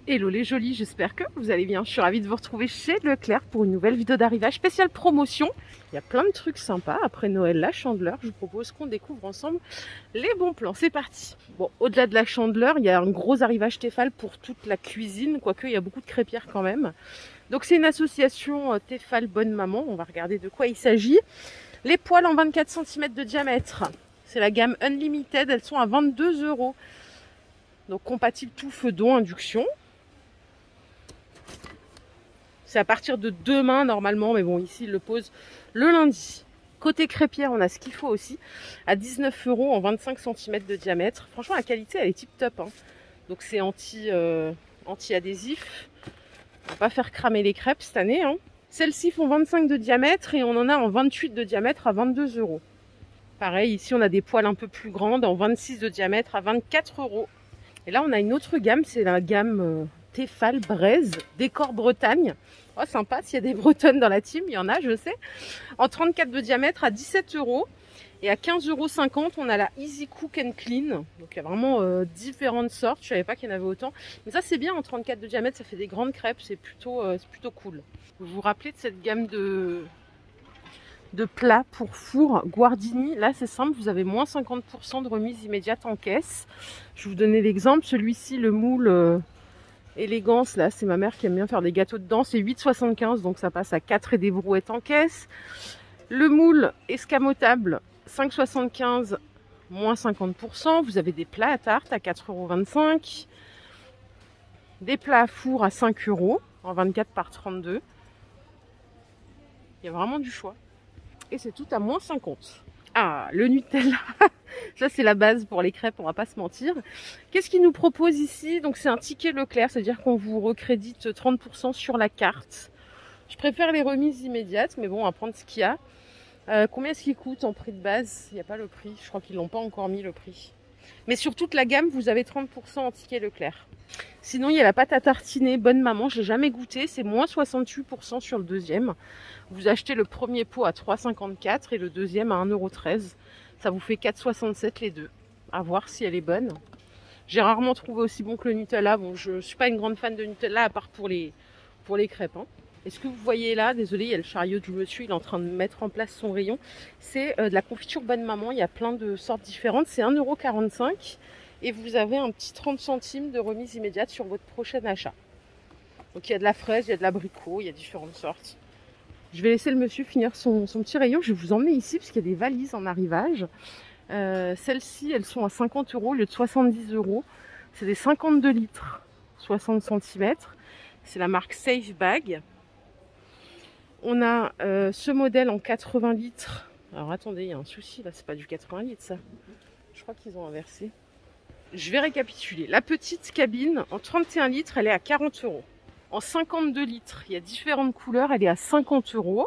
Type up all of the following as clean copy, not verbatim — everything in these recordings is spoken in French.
Hello les jolis, j'espère que vous allez bien. Je suis ravie de vous retrouver chez Leclerc pour une nouvelle vidéo d'arrivage spéciale promotion. Il y a plein de trucs sympas. Après Noël, la Chandeleur, je vous propose qu'on découvre ensemble les bons plans. C'est parti. Bon, au-delà de la Chandeleur, il y a un gros arrivage Tefal pour toute la cuisine, quoique il y a beaucoup de crêpières quand même. Donc c'est une association Tefal Bonne Maman. On va regarder de quoi il s'agit. Les poêles en 24 cm de diamètre. C'est la gamme Unlimited, elles sont à 22 €. Donc compatible tout feu d'eau, induction. C'est à partir de demain normalement, mais bon, ici, ils le posent le lundi. Côté crêpière, on a ce qu'il faut aussi, à 19 € en 25 cm de diamètre. Franchement, la qualité, elle est tip top. Hein. Donc, c'est anti-adhésif. On va pas faire cramer les crêpes cette année. Hein. Celles-ci font 25 de diamètre et on en a en 28 de diamètre à 22 €. Pareil, ici, on a des poêles un peu plus grandes, en 26 de diamètre à 24 €. Et là, on a une autre gamme, c'est la gamme Tefal Braise, décor Bretagne. Oh, sympa, s'il y a des Bretonnes dans la team, il y en a, je sais. En 34 de diamètre à 17 €. Et à 15,50 €, on a la Easy Cook and Clean. Donc, il y a vraiment différentes sortes. Je ne savais pas qu'il y en avait autant. Mais ça, c'est bien, en 34 de diamètre, ça fait des grandes crêpes. C'est plutôt cool. Vous vous rappelez de cette gamme de plats pour four Guardini? Là, c'est simple, vous avez moins 50% de remise immédiate en caisse. Je vais vous donner l'exemple. Celui-ci, le moule... Élégance, là, c'est ma mère qui aime bien faire des gâteaux dedans. C'est 8,75 €, donc ça passe à 4 et des brouettes en caisse. Le moule escamotable, 5,75 €, moins 50%. Vous avez des plats à tarte à 4,25 €. Des plats à four à 5 € en 24 par 32. Il y a vraiment du choix. Et c'est tout à moins 50. Ah, le Nutella. Ça, c'est la base pour les crêpes, on va pas se mentir. Qu'est-ce qu'ils nous proposent ici? Donc, c'est un ticket Leclerc, c'est-à-dire qu'on vous recrédite 30% sur la carte. Je préfère les remises immédiates, mais bon, on va prendre ce qu'il y a. Combien est-ce qu'il coûte en prix de base? Il n'y a pas le prix, je crois qu'ils l'ont pas encore mis le prix. Mais sur toute la gamme, vous avez 30% en ticket Leclerc. Sinon, il y a la pâte à tartiner Bonne Maman, je l'ai jamais goûté, c'est moins 68% sur le deuxième. Vous achetez le premier pot à 3,54 € et le deuxième à 1,13 €. Ça vous fait 4,67 € les deux. À voir si elle est bonne. J'ai rarement trouvé aussi bon que le Nutella. Bon, je ne suis pas une grande fan de Nutella, à part pour les crêpes. Hein. Et ce que vous voyez là, désolé, il y a le chariot du monsieur, il est en train de mettre en place son rayon. C'est de la confiture Bonne Maman, il y a plein de sortes différentes. C'est 1,45 € et vous avez un petit 30 centimes de remise immédiate sur votre prochain achat. Donc il y a de la fraise, il y a de l'abricot, il y a différentes sortes. Je vais laisser le monsieur finir son petit rayon. Je vais vous emmener ici parce qu'il y a des valises en arrivage. Celles-ci, elles sont à 50 € au lieu de 70 €. C'est des 52 litres, 60 cm. C'est la marque Safe Bag. On a ce modèle en 80 litres. Alors attendez, il y a un souci là, c'est pas du 80 litres ça. Je crois qu'ils ont inversé. Je vais récapituler. La petite cabine en 31 litres, elle est à 40 €. En 52 litres, il y a différentes couleurs, elle est à 50 €.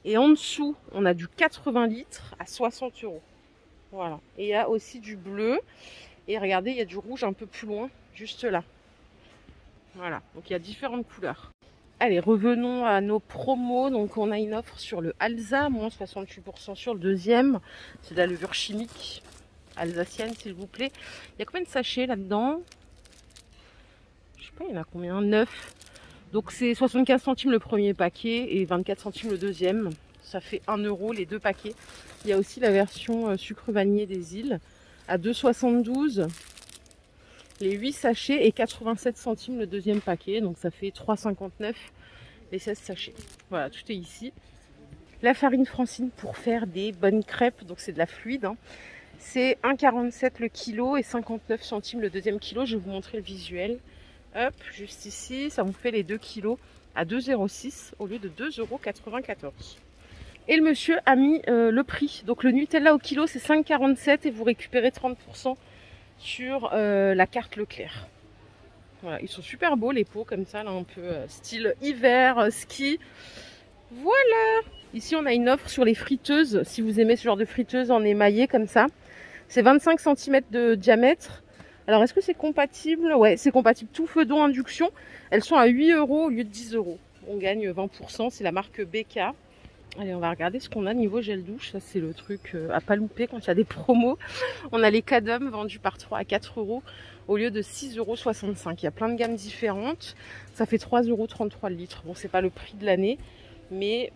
Et en dessous, on a du 80 litres à 60 €. Voilà. Et il y a aussi du bleu. Et regardez, il y a du rouge un peu plus loin, juste là. Voilà. Donc il y a différentes couleurs. Allez, revenons à nos promos. Donc on a une offre sur le Alza, moins 68% sur le deuxième. C'est de la levure chimique alsacienne, s'il vous plaît. Il y a combien de sachets là-dedans? Je sais pas, il y en a combien? 9. Donc c'est 75 centimes le premier paquet et 24 centimes le deuxième. Ça fait 1 € les deux paquets. Il y a aussi la version sucre vanillé des îles à 2,72 € les 8 sachets et 87 centimes le deuxième paquet. Donc ça fait 3,59 € les 16 sachets. Voilà, tout est ici. La farine Francine pour faire des bonnes crêpes. Donc c'est de la fluide. Hein. C'est 1,47 € le kilo et 59 centimes le deuxième kilo. Je vais vous montrer le visuel. Hop, juste ici, ça vous fait les 2 kilos à 2,06 € au lieu de 2,94 €. Et le monsieur a mis le prix. Donc le Nutella au kilo, c'est 5,47 € et vous récupérez 30% sur la carte Leclerc. Voilà, ils sont super beaux les pots comme ça, là, un peu style hiver, ski. Voilà. Ici, on a une offre sur les friteuses. Si vous aimez ce genre de friteuse en émaillé comme ça, c'est 25 cm de diamètre. Alors, est-ce que c'est compatible? Ouais, c'est compatible. Tout feu d'eau induction. Elles sont à 8 € au lieu de 10 €. On gagne 20%. C'est la marque BK. Allez, on va regarder ce qu'on a niveau gel douche. Ça, c'est le truc à pas louper quand il y a des promos. On a les Cadum vendus par 3 à 4 € au lieu de 6,65 €. Il y a plein de gammes différentes. Ça fait 3,33 € le litre. Bon, c'est pas le prix de l'année, mais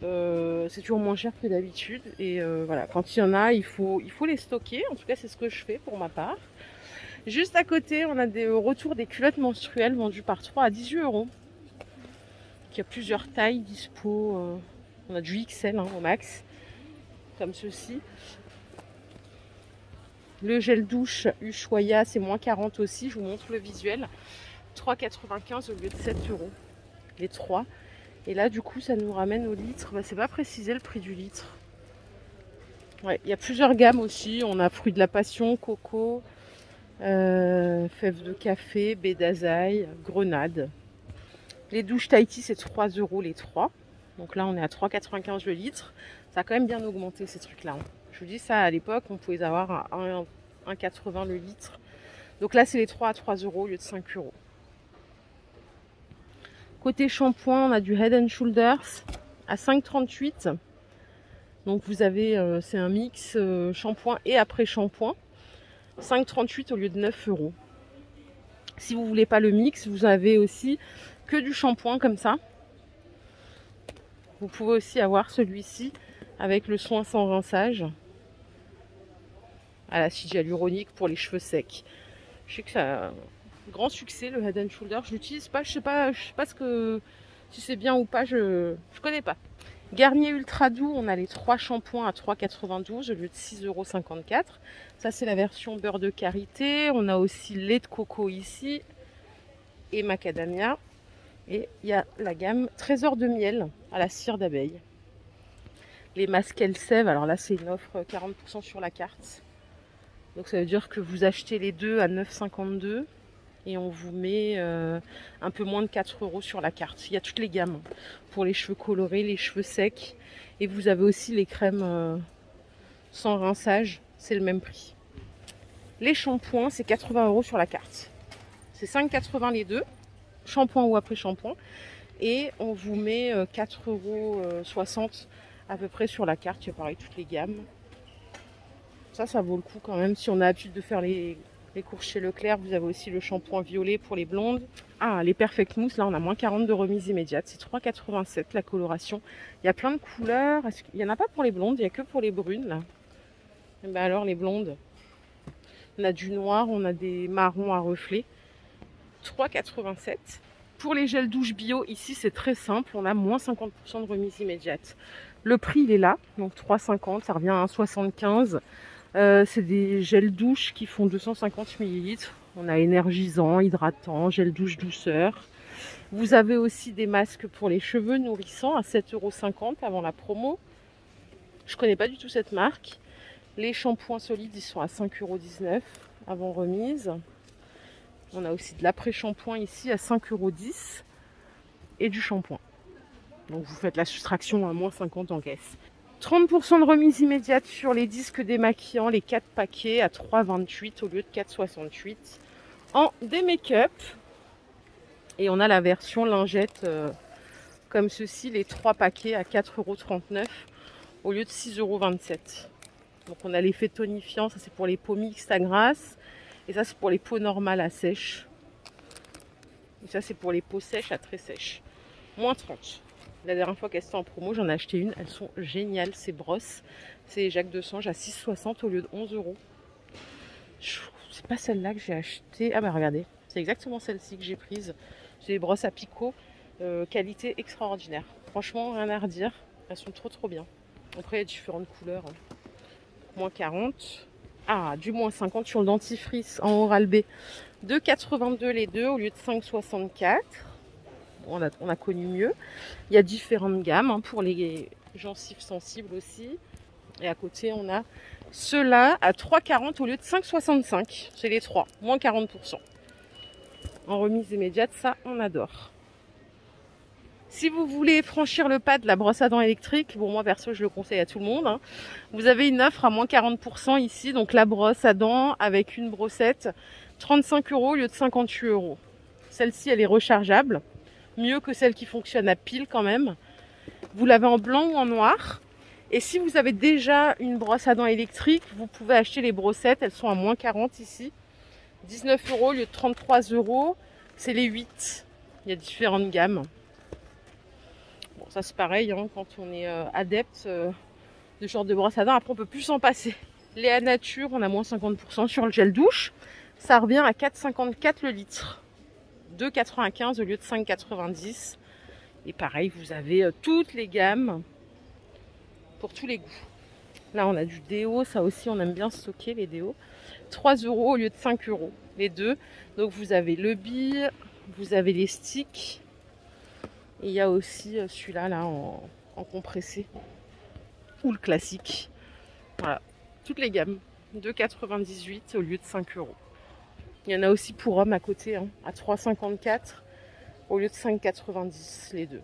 c'est toujours moins cher que d'habitude. Et voilà, quand il y en a, il faut les stocker. En tout cas, c'est ce que je fais pour ma part. Juste à côté, on a des retours des culottes menstruelles vendues par 3 à 18 €. Il y a plusieurs tailles dispo. On a du XL au max, comme ceci. Le gel douche Ushuaïa, c'est moins 40 aussi. Je vous montre le visuel. 3,95 € au lieu de 7 €. Les 3. Et là, du coup, ça nous ramène au litre. Bah, c'est pas précisé le prix du litre. Ouais, il y a plusieurs gammes aussi. On a fruits de la passion, coco, fèves de café, baie d'azaï, grenade. Les douches Tahiti, c'est 3 € les 3. Donc là, on est à 3,95 € le litre. Ça a quand même bien augmenté ces trucs-là. Je vous dis ça, à l'époque, on pouvait avoir à 1,80 € le litre. Donc là, c'est les 3 à 3 € au lieu de 5 €. Côté shampoing, on a du Head & Shoulders à 5,38 €. Donc vous avez, c'est un mix shampoing et après-shampoing. 5,38 € au lieu de 9 €. Si vous voulez pas le mix, vous avez aussi que du shampoing comme ça. Vous pouvez aussi avoir celui-ci avec le soin sans rinçage à l'acide hyaluronique pour les cheveux secs. Je sais que ça a un grand succès, le Head & Shoulders. Je l'utilise pas, je sais pas si c'est bien ou pas, je connais pas. Garnier Ultra Doux, on a les 3 shampoings à 3,92 € au lieu de 6,54 €. Ça, c'est la version beurre de karité. On a aussi lait de coco ici et macadamia. Et il y a la gamme Trésor de miel à la cire d'abeille. Les masques Elseve, alors là, c'est une offre 40% sur la carte. Donc ça veut dire que vous achetez les deux à 9,52 € et on vous met un peu moins de 4 € sur la carte. Il y a toutes les gammes pour les cheveux colorés, les cheveux secs. Et vous avez aussi les crèmes sans rinçage, c'est le même prix. Les shampoings, c'est 80 € sur la carte. C'est 5,80 € les deux, shampoing ou après-shampoing. Et on vous met 4,60 € à peu près sur la carte. Il y a pareil toutes les gammes. Ça vaut le coup quand même. Si on a l'habitude de faire les courses chez Leclerc, vous avez aussi le shampoing violet pour les blondes. Ah, les Perfect Mousse, là on a moins 40 € de remise immédiate. C'est 3,87 € la coloration. Il y a plein de couleurs. Il n'y en a pas pour les blondes, il n'y a que pour les brunes là. Et ben alors les blondes, on a du noir, on a des marrons à reflets. 3,87 €. Pour les gels douche bio, ici c'est très simple, on a moins 50% de remise immédiate. Le prix il est là, donc 3,50 €, ça revient à 1,75 €. C'est des gels douche qui font 250 ml. On a énergisant, hydratant, gel douche douceur. Vous avez aussi des masques pour les cheveux nourrissants à 7,50 € avant la promo. Je connais pas du tout cette marque. Les shampoings solides, ils sont à 5,19 € avant remise. On a aussi de l'après-shampoing ici à 5,10 € et du shampoing. Donc vous faites la soustraction à moins 50 € en caisse. 30% de remise immédiate sur les disques démaquillants, les 4 paquets à 3,28 € au lieu de 4,68 € en démake-up. Et on a la version lingette comme ceci, les 3 paquets à 4,39 € au lieu de 6,27 €. Donc on a l'effet tonifiant, ça c'est pour les peaux mixtes à grasse. Et ça c'est pour les peaux normales à sèche. Et ça c'est pour les peaux sèches à très sèches. Moins 30. La dernière fois qu'elles étaient en promo, j'en ai acheté une. Elles sont géniales, ces brosses. C'est Jacques Desange à 6,60 € au lieu de 11 €. C'est pas celle-là que j'ai acheté. Ah bah regardez, c'est exactement celle-ci que j'ai prise. C'est des brosses à picot, qualité extraordinaire. Franchement, rien à redire. Elles sont trop bien. Après, il y a différentes couleurs. Moins 40. Ah, du moins 50 sur le dentifrice en Oral-B. 2,82 € les deux au lieu de 5,64 €. On a connu mieux. Il y a différentes gammes pour les gencives sensibles aussi. Et à côté, on a ceux-là à 3,40 € au lieu de 5,65 €. C'est les 3, moins 40%. En remise immédiate, ça, on adore. Si vous voulez franchir le pas de la brosse à dents électrique, bon moi perso je le conseille à tout le monde, vous avez une offre à moins 40% ici, donc la brosse à dents avec une brossette, 35 € au lieu de 58 €. Celle-ci elle est rechargeable, mieux que celle qui fonctionne à pile quand même. Vous l'avez en blanc ou en noir, Et si vous avez déjà une brosse à dents électrique, vous pouvez acheter les brossettes. Elles sont à moins 40 ici. 19 € au lieu de 33 €. C'est les 8. Il y a différentes gammes. Bon, ça c'est pareil, hein, quand on est adepte de ce genre de brosse à dents, après on peut plus s'en passer. Léa Nature, on a moins 50% sur le gel douche. Ça revient à 4,54 le litre. 2,95 au lieu de 5,90. Et pareil, vous avez toutes les gammes pour tous les goûts. Là, on a du déo. Ça aussi, on aime bien stocker les déos. 3 € au lieu de 5 €. Les deux. Donc, vous avez le bille, vous avez les sticks. Et il y a aussi celui-là là, en compressé. Ou le classique. Voilà. Toutes les gammes. 2,98 au lieu de 5 €. Il y en a aussi pour hommes à côté, hein, à 3,54 au lieu de 5,90 les deux.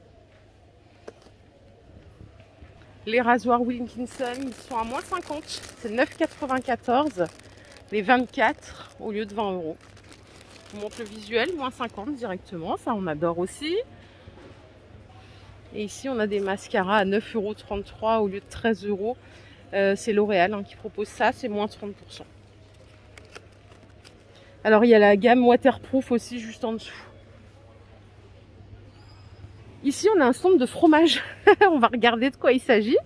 Les rasoirs Wilkinson, ils sont à moins 50. C'est 9,94 les 24 au lieu de 20 €. Je vous montre le visuel, moins 50 directement. Ça, on adore aussi. Et ici, on a des mascaras à 9,33 € au lieu de 13 €. C'est L'Oréal hein, qui propose ça, c'est moins 30%. Alors, il y a la gamme waterproof aussi, juste en dessous. Ici, on a un stand de fromage. On va regarder de quoi il s'agit.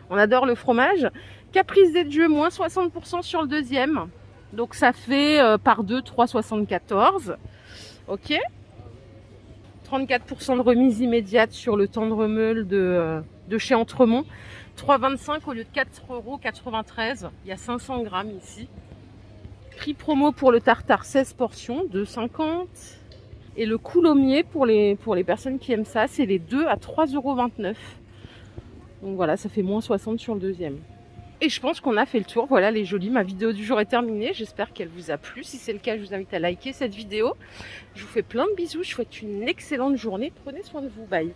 On adore le fromage. Caprice des dieux, moins 60% sur le deuxième. Donc, ça fait par 2, 3,74. Ok. 34% de remise immédiate sur le tendre meule de chez Entremont. 3,25 au lieu de 4,93 €. Il y a 500 grammes ici. Prix promo pour le tartare 16 portions, 2,50 €. Et le coulommier pour les personnes qui aiment ça, c'est les deux à 3,29 €. Donc voilà, ça fait moins 60 sur le deuxième. Et je pense qu'on a fait le tour. Voilà les jolies, ma vidéo du jour est terminée. J'espère qu'elle vous a plu. Si c'est le cas, je vous invite à liker cette vidéo. Je vous fais plein de bisous. Je vous souhaite une excellente journée. Prenez soin de vous. Bye.